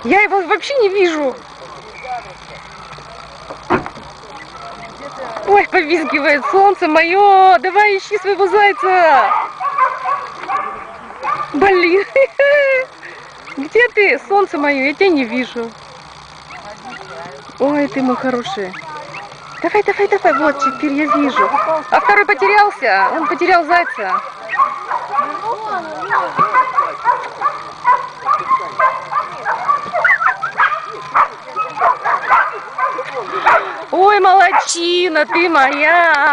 Я его вообще не вижу. Ой, повизгивает солнце мое. Давай ищи своего зайца. Блин. Где ты, солнце мое? Я тебя не вижу. Ой, ты мой хороший. Давай, давай, давай. Вот, теперь я вижу. А второй потерялся. Он потерял зайца. Ой, молодчина, ты моя.